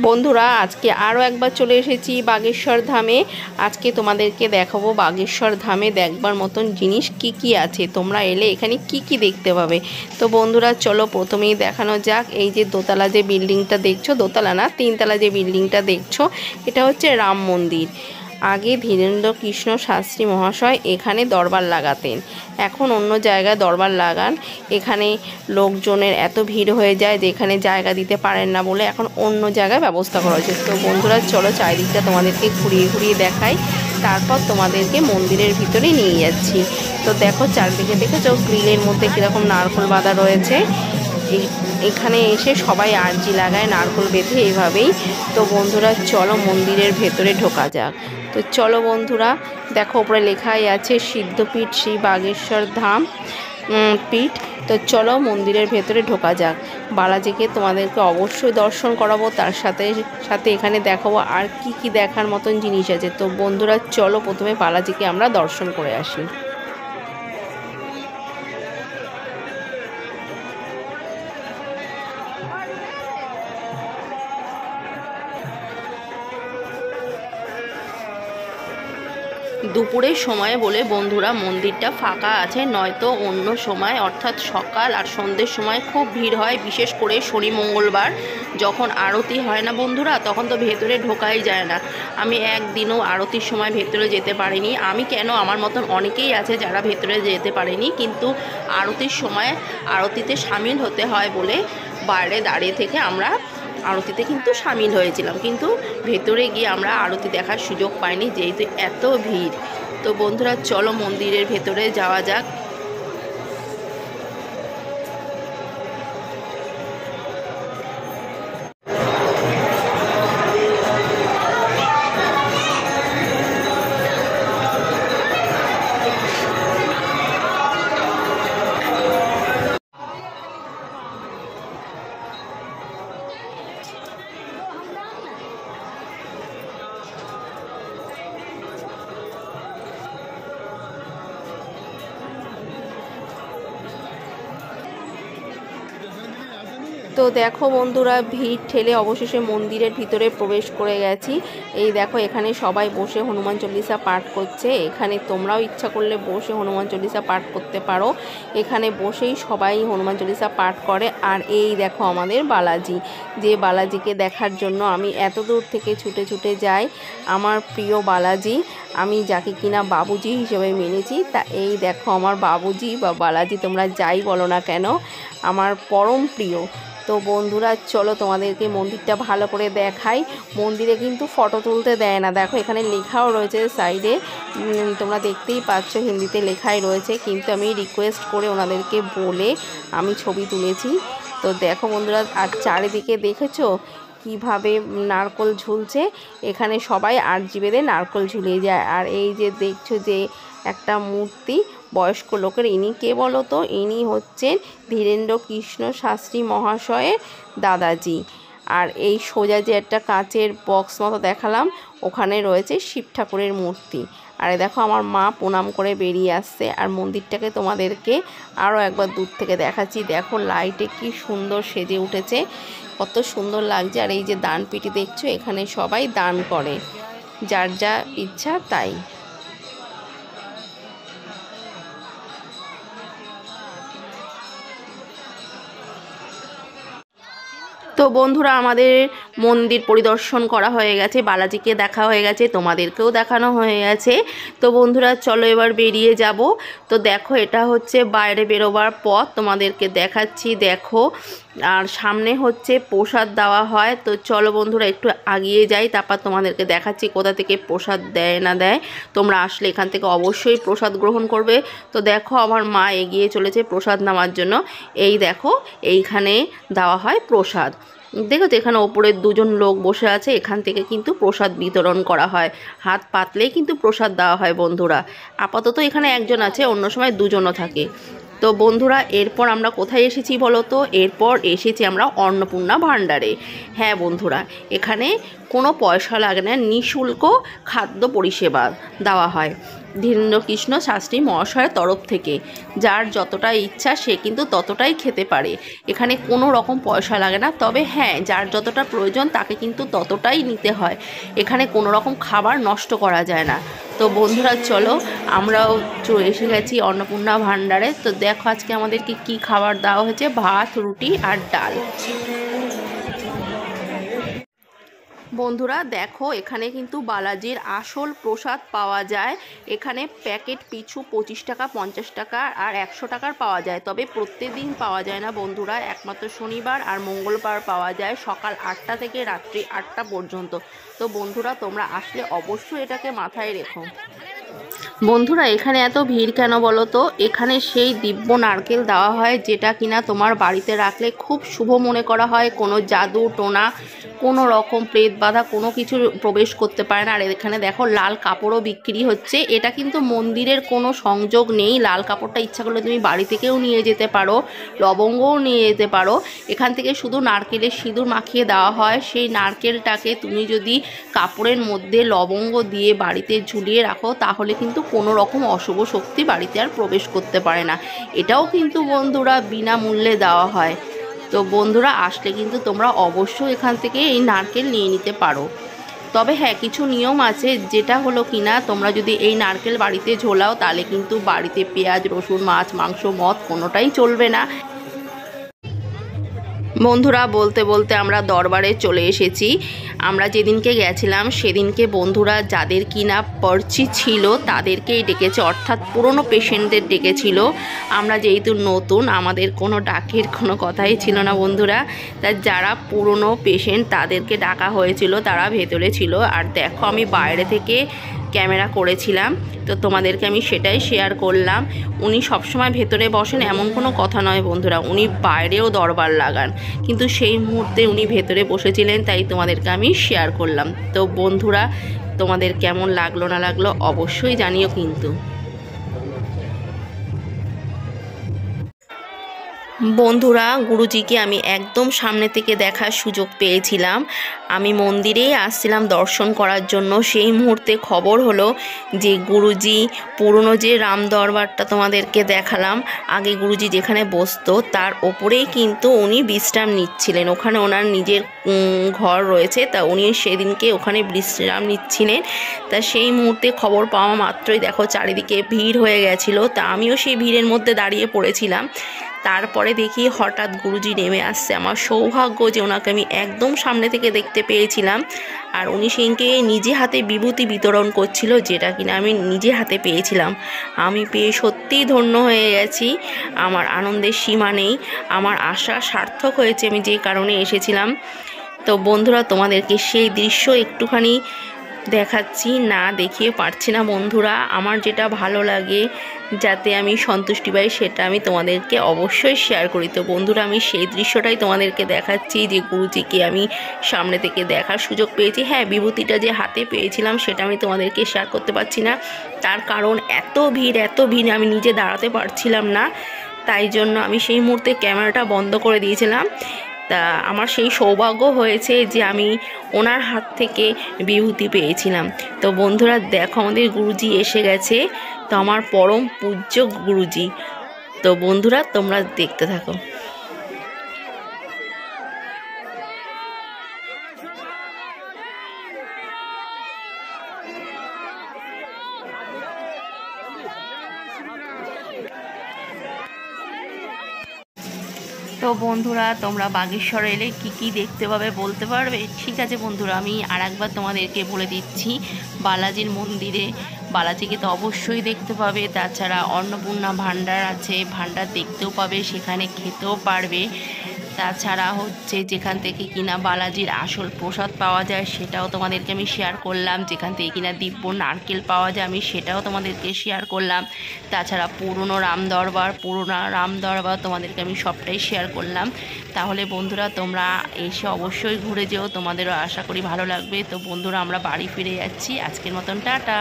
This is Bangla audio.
বন্ধুরা আজকে আরও একবার চলে এসেছি বাগেশ্বর ধামে। আজকে তোমাদেরকে দেখাবো বাগেশ্বর ধামে দেখবার মতন জিনিস কি কি আছে। তোমরা এলে এখানে কি কি দেখতে পাবে। তো বন্ধুরা চলো প্রথমেই দেখানো যাক। এই যে দোতলা যে বিল্ডিংটা দেখছো, দোতলা না তিনতলা যে বিল্ডিংটা দেখছো, এটা হচ্ছে রাম মন্দির। আগে ধীরেন্দ্র কৃষ্ণ শাস্ত্রী মহাশয় এখানে দরবার লাগাতেন, এখন অন্য জায়গায় দরবার লাগান। এখানে লোকজনের এত ভিড় হয়ে যায় যে এখানে জায়গা দিতে পারেন না বলে এখন অন্য জায়গায় ব্যবস্থা করা হয়েছে। তো বন্ধুরা চলো চারিদিকটা তোমাদেরকে ঘুরিয়ে ঘুরিয়ে দেখাই, তারপর তোমাদেরকে মন্দিরের ভিতরে নিয়ে যাচ্ছি। তো দেখো চারদিকে দেখেছো গ্রিলের মধ্যে কীরকম নারকেল বাঁধা রয়েছে। এখানে এসে সবাই আরজি লাগায় নারকেল বেঁধে এইভাবেই। তো বন্ধুরা চলো মন্দিরের ভেতরে ঢোকা যাক। তো চলো বন্ধুরা, দেখো উপরে লেখাই আছে সিদ্ধপীঠ শ্রী বাগেশ্বর ধাম পীঠ। তো চলো মন্দিরের ভেতরে ঢোকা যাক। বালাজিকে তোমাদেরকে অবশ্যই দর্শন করাবো, তার সাথে সাথে এখানে দেখাবো আর কি কি দেখার মতন জিনিস আছে। তো বন্ধুরা চলো প্রথমে বালাজিকে আমরা দর্শন করে আসি। দুপুরের সময় বলে বন্ধুরা মন্দিরটা ফাঁকা আছে, নয়তো অন্য সময় অর্থাৎ সকাল আর সন্ধ্যের সময় খুব ভিড় হয়। বিশেষ করে শনি মঙ্গলবার যখন আরতি হয় না বন্ধুরা, তখন তো ভেতরে ঢোকাই যায় না। আমি একদিনও আরতির সময় ভেতরে যেতে পারিনি। আমি কেন, আমার মতন অনেকেই আছে যারা ভেতরে যেতে পারেনি, কিন্তু আরতির সময় আরতিতে সামিল হতে হয় বলে বাইরে দাঁড়িয়ে থেকে আমরা আরতিতে কিন্তু সামিল হয়েছিলাম, কিন্তু ভেতরে গিয়ে আমরা আরতি দেখার সুযোগ পাইনি যেহেতু এত ভিড়। তো বন্ধুরা চলো মন্দিরের ভেতরে যাওয়া যাক। তো দেখো বন্ধুরা ভিড় ঠেলে অবশেষে মন্দিরের ভিতরে প্রবেশ করে গেছি। এই দেখো এখানে সবাই বসে হনুমান চল্লিশা পাঠ করছে। এখানে তোমরাও ইচ্ছা করলে বসে হনুমান চল্লিশা পাঠ করতে পারো। এখানে বসেই সবাই হনুমান চল্লিশা পাঠ করে। আর এই দেখো আমাদের বালাজি, যে বালাজিকে দেখার জন্য আমি এত দূর থেকে ছুটে ছুটে যাই। আমার প্রিয় বালাজি, আমি যাকে কিনা বাবুজি হিসেবে মেনেছি। তা এই দেখো আমার বাবুজি বা বালাজি, তোমরা যাই বলো না কেন, আমার পরম প্রিয়। তো বন্ধুরা চলো তোমাদেরকে মন্দিরটা ভালো করে দেখাই। মন্দিরে কিন্তু ফটো তুলতে দেয় না। দেখো এখানে লেখাও রয়েছে সাইডে, তোমরা দেখতেই পাচ্ছ হিন্দিতে লেখাই রয়েছে, কিন্তু আমি রিকোয়েস্ট করে ওনাদেরকে বলে আমি ছবি তুলেছি। তো দেখো বন্ধুরা, আর চারিদিকে দেখেছো কিভাবে নারকল ঝুলছে। এখানে সবাই আরজি বেঁধে নারকল ঝুলিয়ে যায়। আর এই যে দেখছো যে একটা মূর্তি বয়স্ক লোকের, ইনি কে বলো তো? ইনি হচ্ছেন ধীরেন্দ্র কৃষ্ণ শাস্ত্রী মহাশয়ের দাদাজি। আর এই সোজা যে একটা কাচের বক্স মতো দেখালাম, ওখানে রয়েছে শিব ঠাকুরের মূর্তি। আর দেখো আমার মা প্রণাম করে বেরিয়ে আসছে। আর মন্দিরটাকে তোমাদেরকে আরও একবার দূর থেকে দেখাচ্ছি। দেখো লাইটে কি সুন্দর সেজে উঠেছে, কত সুন্দর লাগছে। আর এই যে দানপেটি দেখছো, এখানে সবাই দান করে, যার যা ইচ্ছা তাই। তো বন্ধুরা আমাদের মন্দির পরিদর্শন করা হয়ে গেছে, বালাজিকে দেখা হয়ে গেছে, তোমাদেরকেও দেখানো হয়ে গেছে। তো বন্ধুরা চলো এবার বেরিয়ে যাব। তো দেখো এটা হচ্ছে বাইরে বেরোবার পথ, তোমাদেরকে দেখাচ্ছি। দেখো আর সামনে হচ্ছে প্রসাদ দেওয়া হয়। তো চলো বন্ধুরা একটু আগিয়ে যাই, তারপর তোমাদেরকে দেখাচ্ছি কোথা থেকে প্রসাদ দেয় না দেয়। তোমরা আসলে এখান থেকে অবশ্যই প্রসাদ গ্রহণ করবে। তো দেখো আমার মা এগিয়ে চলেছে প্রসাদ নেওয়ার জন্য। এই দেখো এইখানে দেওয়া হয় প্রসাদ। দেখো তো এখানে ওপরে দুজন লোক বসে আছে, এখান থেকে কিন্তু প্রসাদ বিতরণ করা হয়। হাত পাতলেই কিন্তু প্রসাদ দেওয়া হয় বন্ধুরা। আপাতত এখানে একজন আছে, অন্য সময় দুজনও থাকে। তো বন্ধুরা এরপর আমরা কোথায় এসেছি বলো তো? এরপর এসেছি আমরা অন্নপূর্ণা ভাণ্ডারে। হ্যাঁ বন্ধুরা, এখানে কোনো পয়সা লাগে না, নিঃশুল্ক খাদ্য পরিষেবা দেওয়া হয় ধীরেন্দ্রকৃষ্ণ শাস্ত্রী মহাশয়ের তরফ থেকে। যার যতটা ইচ্ছা সে কিন্তু ততটাই খেতে পারে, এখানে কোনো রকম পয়সা লাগে না। তবে হ্যাঁ, যার যতটা প্রয়োজন তাকে কিন্তু ততটাই নিতে হয়, এখানে কোনো রকম খাবার নষ্ট করা যায় না। তো বন্ধুরা চলো, আমরাও এসে গেছি অন্নপূর্ণা ভাণ্ডারে। তো দেখো আজকে আমাদেরকে কি খাবার দেওয়া হয়েছে, ভাত, রুটি আর ডাল। বন্ধুরা দেখো, এখানে কিন্তু বালাজির আসল প্রসাদ পাওয়া যায়। এখানে প্যাকেট পিছু 25 টাকা, 50 টাকা আর 100 টাকার পাওয়া যায়। তবে প্রত্যেক দিন পাওয়া যায় না বন্ধুরা, একমাত্র শনিবার আর মঙ্গলবার পাওয়া যায় সকাল 8টা থেকে রাত্রি 8টা পর্যন্ত। তো বন্ধুরা তোমরা আসলে অবশ্যই এটাকে মাথায় রেখো। বন্ধুরা এখানে এত ভিড় কেন বলো তো? এখানে সেই দিব্য নারকেল দেওয়া হয় যেটা কিনা তোমার বাড়িতে রাখলে খুব শুভ মনে করা হয়। কোনো জাদু টোনা, কোনো রকম প্রেত বাধা কোনো কিছু প্রবেশ করতে পারে না। আর এখানে দেখো লাল কাপড়ও বিক্রি হচ্ছে। এটা কিন্তু মন্দিরের কোনো সংযোগ নেই, লাল কাপড়টা ইচ্ছা করলে তুমি বাড়ি থেকেও নিয়ে যেতে পারো, লবঙ্গও নিয়ে যেতে পারো। এখান থেকে শুধু নারকেলের সিঁদুর মাখিয়ে দেওয়া হয়। সেই নারকেলটাকে তুমি যদি কাপড়ের মধ্যে লবঙ্গ দিয়ে বাড়িতে ঝুলিয়ে রাখো তাহলে কিন্তু কোনো রকম অশুভ শক্তি বাড়িতে আর প্রবেশ করতে পারে না। এটাও কিন্তু বন্ধুরা বিনামূল্যে দেওয়া হয়। তো বন্ধুরা আসলে কিন্তু তোমরা অবশ্যই এখান থেকে এই নারকেল নিয়ে নিতে পারো। তবে হ্যাঁ, কিছু নিয়ম আছে, যেটা হলো কিনা তোমরা যদি এই নারকেল বাড়িতে ঝোলাও তাহলে কিন্তু বাড়িতে পেঁয়াজ, রসুন, মাছ, মাংস, মদ কোনোটাই চলবে না। বন্ধুরা বলতে বলতে আমরা দরবারে চলে এসেছি। আমরা যেদিনকে গেছিলাম সেদিনকে বন্ধুরা যাদের কিনা পর্চি ছিল তাদেরকেই ডেকেছে, অর্থাৎ পুরনো পেশেন্টদের ডেকেছিল। আমরা যেহেতু নতুন, আমাদের কোনো ডাকের কোনো কথাই ছিল না বন্ধুরা। তাই যারা পুরনো পেশেন্ট তাদেরকে ডাকা হয়েছিল, তারা ভেতরে ছিল। আর দেখো আমি বাইরে থেকে ক্যামেরা করেছিলাম, তো তোমাদেরকে আমি সেটাই শেয়ার করলাম। উনি সবসময় ভেতরে বসেন এমন কোনো কথা নয় বন্ধুরা, উনি বাইরেও দরবার লাগান, কিন্তু সেই মুহূর্তে উনি ভেতরে বসেছিলেন, তাই তোমাদেরকে আমি শেয়ার করলাম। তো বন্ধুরা তোমাদের কেমন লাগলো না লাগলো অবশ্যই জানিও কিন্তু। বন্ধুরা গুরুজিকে আমি একদম সামনে থেকে দেখার সুযোগ পেয়েছিলাম। আমি মন্দিরেই আসছিলাম দর্শন করার জন্য, সেই মুহূর্তে খবর হলো যে গুরুজি পুরনো যে রাম দরবারটা তোমাদেরকে দেখালাম আগে, গুরুজি যেখানে বসতো তার ওপরেই কিন্তু উনি বিশ্রাম নিচ্ছিলেন। ওখানে ওনার নিজের ঘর রয়েছে, তা উনি সেদিনকে ওখানে বিশ্রাম নিচ্ছিলেন। তা সেই মুহূর্তে খবর পাওয়া মাত্রই দেখো চারিদিকে ভিড় হয়ে গেছিলো। তা আমিও সেই ভিড়ের মধ্যে দাঁড়িয়ে পড়েছিলাম। তারপরে দেখি হঠাৎ গুরুজি নেমে আসছে। আমার সৌভাগ্য যে ওনাকে আমি একদম সামনে থেকে দেখতে পেয়েছিলাম। আর উনি সেদিনকে নিজে হাতে বিভূতি বিতরণ করছিল, যেটা কিনা আমি নিজে হাতে পেয়েছিলাম। আমি পেয়ে সত্যিই ধন্য হয়ে গেছি, আমার আনন্দের সীমা নেই। আমার আশা সার্থক হয়েছে, আমি যে কারণে এসেছিলাম। তো বন্ধুরা তোমাদেরকে সেই দৃশ্য একটুখানি দেখাচ্ছি, না দেখিয়ে পারছি না বন্ধুরা। আমার যেটা ভালো লাগে, যাতে আমি সন্তুষ্টি পাই, সেটা আমি তোমাদেরকে অবশ্যই শেয়ার করি। তো বন্ধুরা আমি সেই দৃশ্যটাই তোমাদেরকে দেখাচ্ছি, যে গুরুজিকে আমি সামনে থেকে দেখার সুযোগ পেয়েছি। হ্যাঁ, বিভূতিটা যে হাতে পেয়েছিলাম সেটা আমি তোমাদেরকে শেয়ার করতে পারছি না, তার কারণ এত ভিড় আমি নিজে দাঁড়াতে পারছিলাম না। তাই জন্য আমি সেই মুহূর্তে ক্যামেরাটা বন্ধ করে দিয়েছিলাম। তা আমার সেই সৌভাগ্য হয়েছে যে আমি ওনার হাত থেকে বিভূতি পেয়েছিলাম। তো বন্ধুরা দেখো আমাদের গুরুজি এসে গেছে, তো আমার পরম পূজ্য গুরুজি। তো বন্ধুরা তোমরা দেখতে থাকো। তো বন্ধুরা তোমরা বাগেশ্বর এলে কি কি দেখতে পাবে বলতে পারবে? ঠিক আছে বন্ধুরা, আমি আরেকবার তোমাদেরকে বলে দিচ্ছি। বালাজির মন্দিরে বালাজিকে তো অবশ্যই দেখতে পাবে, তাছাড়া অন্নপূর্ণা ভাণ্ডার আছে, ভাণ্ডার দেখতেও পাবে, সেখানে খেতেও পারবে। তাছাড়া হচ্ছে যেখান থেকে কিনা বালাজির আসল প্রসাদ পাওয়া যায় সেটাও তোমাদেরকে আমি শেয়ার করলাম, যেখান থেকে কিনা দিব্য নারকেল পাওয়া যায় আমি সেটাও তোমাদেরকে শেয়ার করলাম। তাছাড়া পুরনো রাম দরবার তোমাদেরকে আমি সবটাই শেয়ার করলাম। তাহলে বন্ধুরা তোমরা এসে অবশ্যই ঘুরে যেও, তোমাদেরও আশা করি ভালো লাগবে। তো বন্ধুরা আমরা বাড়ি ফিরে যাচ্ছি, আজকের মতন টাটা।